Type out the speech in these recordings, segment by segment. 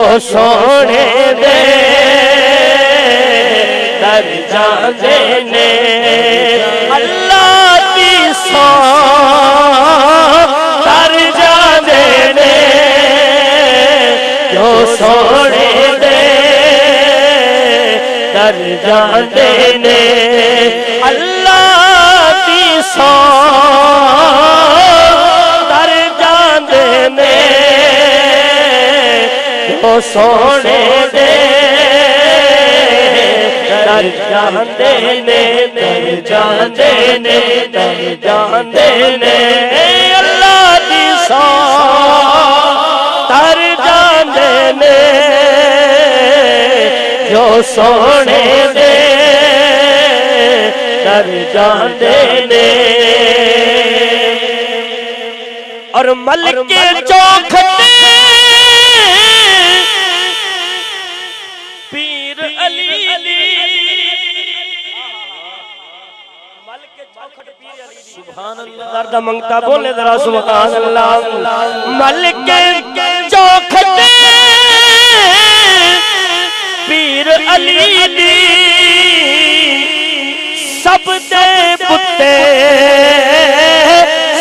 सोने दे दर जाने ने अल्लाह दी सौ दर जाने ने जो सोने दे दर जाने ने अल्लाह दी सौ दर जाने ने जो सोने दे दर जाने ने दर जाने ने दर जाने ने अल्लाह दी सौ दर जाने ने जो सोने दे दर जाने ने और मलिक के चौखटे दर्द मंगता बोले जरा सुभान अल्लाह। मलिक के चौखटे पीर अली दी सब दे पुत्ते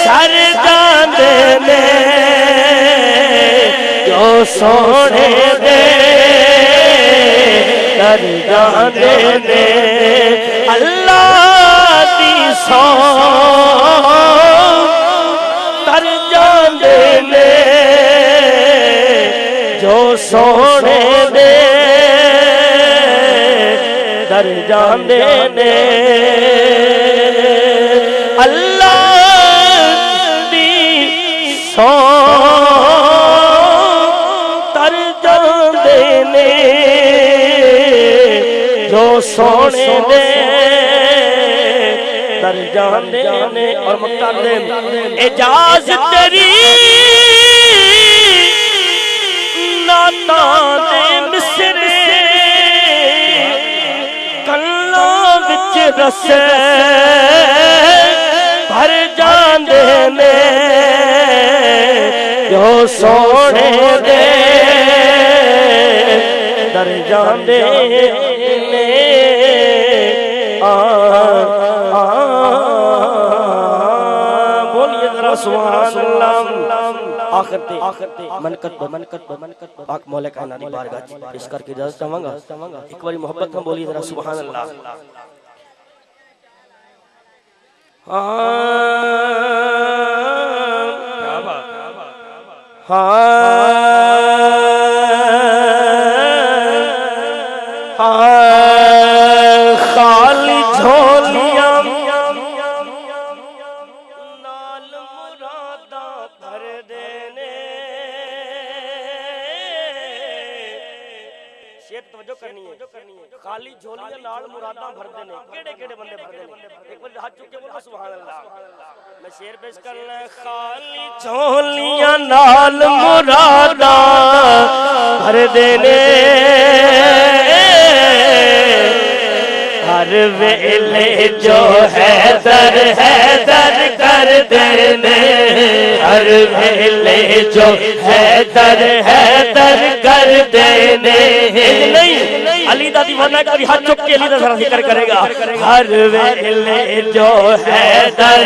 सर जांदे ने जो सोने दे दर जांदे ने अल्लाह दी सौ दर जांदे ने जो सोने दे दर जांदे ने अल्लाह दी सौ दर जांदे ने जो सोने दे दर जाने ने और मक्ता दे इजाजत तेरी नाता दे मिसरे कल्ला विच रसे भर जांदे ने जो सोने दे दर जांदे ने बोलिए जरा सुभान अल्लाह। आखिरते मनकत पाक मौला कायनात की बारगाह पेश करके इजाजत चाहूंगा एक बारी मोहब्बत में बोलिए जरा सुभान अल्लाह। खाली झोलियां नाल मुरादा भर देने शेर तवज्जो करनी है खाली झोलियां नाल मुरादा भर देने केड़े केड़े बंदे भर देने एक बार हाथ चुक के बोलो सुभान अल्लाह। मैं शेर पेश करना है खाली झोलियां नाल मुरादा भर देने हर वेले जो है दर कर देने हर वेले जो है दर कर देने नहीं अली दा दीवाना कभी हाथ चुक के अली दा जरा जिक्र करेगा हर वेले जो है दर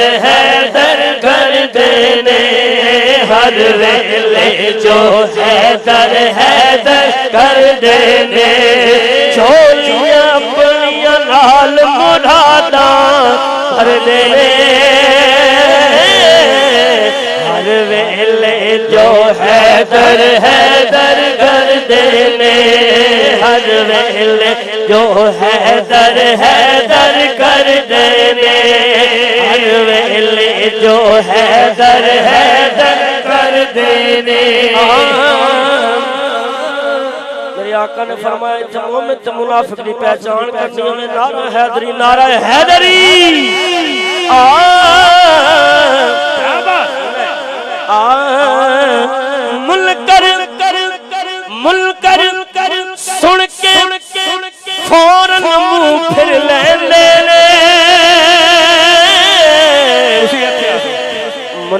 कर देने हर वेले जो है दर कर देने झोलियां अपनियां नाल मुरादा भर देने हर वेले जो है दर कर देने हर वेले जो है दर कर देने हर वेले जो है दर कर देने। आका ने फरमाया जब में मुनाफिक की पहचान करनी उन्हें नारा हैदरी मुनकर सुन के फौरन मुंह फिर लेने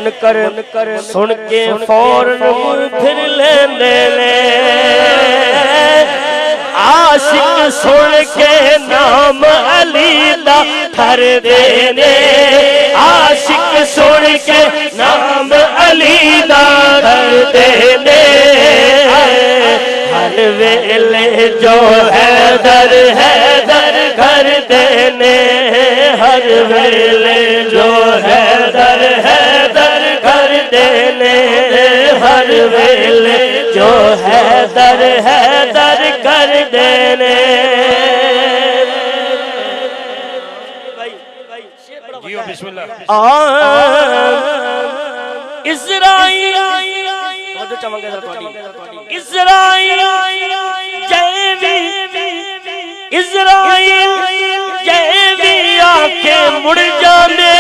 मुनकर सुन के फौरन मुंह फिर लेंदे ने आशिक सुन के नाम अली दा धर देने आशिक सुन के नाम अली दा धर देने हर वेले जो हैदर घर देने हर वेले जो हैदर घर देने हर वेले जो हैदर कर देने इज़राइल जैवी आके मुड़ जाने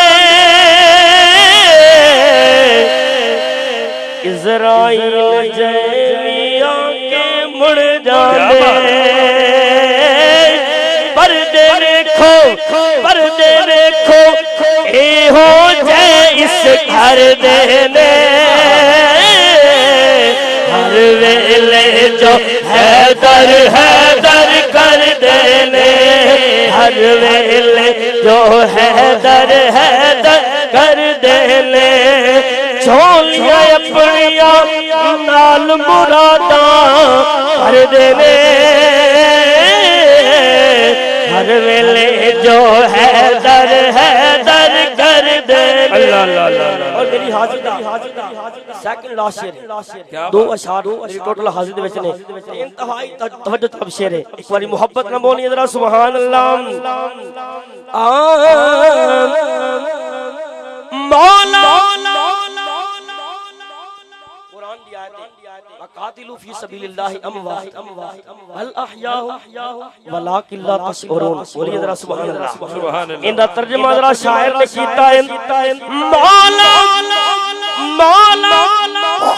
इज़राइल जैवी आके मुड़ जाने पर्दे देखो ए हो जाए इस घर देने हर वेले जो हैदर कर देने हर वेले जो हैदर कर देने झोलियां अपनियां नाल मुरादा भर देने हर वेले जो हैदर कर देने और मेरी हाजिर सेकंड लास्ट शेर दो अशार मेरी टोटल हाजिर दे विच ने इंतहाई तवज्जो तलब शेर है एक बारी मोहब्बत ना बोलिए जरा सुभान अल्लाह मौला कुरान की आयत है वकातिलू फी सबीलिल्लाहि अमवात अल अहयाहु वलाकिन ला तशऊरून बोलिए जरा सुभान अल्लाह इंदा तर्जुमा जरा शायर ने कीता है मौला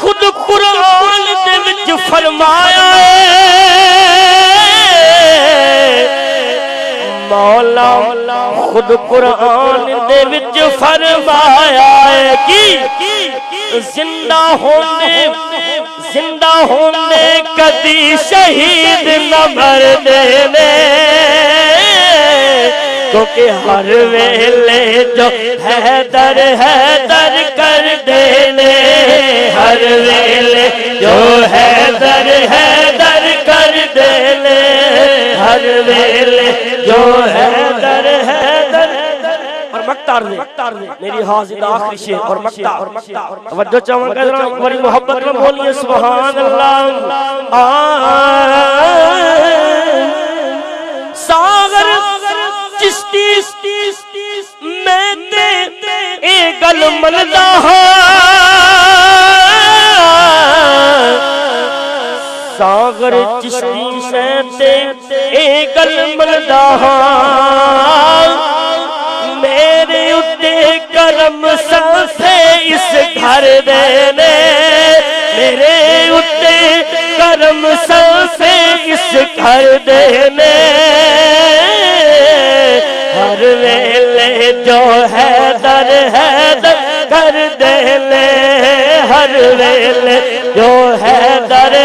खुद कुरान दे विच फरमाया मौला खुद कुरान दे विच फरमाया है कि जिंदा होने कदी शहीद न मरने क्योंकि हर वेले जो हैदर कर देने हर वेले जो हैदर कर देने हर वेले जो हैदर और मक्तार दे मेरी हाजिर आखिरी शेर और मक्ता तवज्जो चाहूंगा जरा बड़ी मोहब्बत में बोलिए सुभान अल्लाह सागर चिश्ती मैं ते ए गल मनदा सागर चिश्ती मैं ते ए गल मनदा मेरे उत्ते करम सांसे इस घर देने मेरे उत्ते करम सांसे इस घर देने हर वेले जो हैदर कर देने हर वेले जो हैदर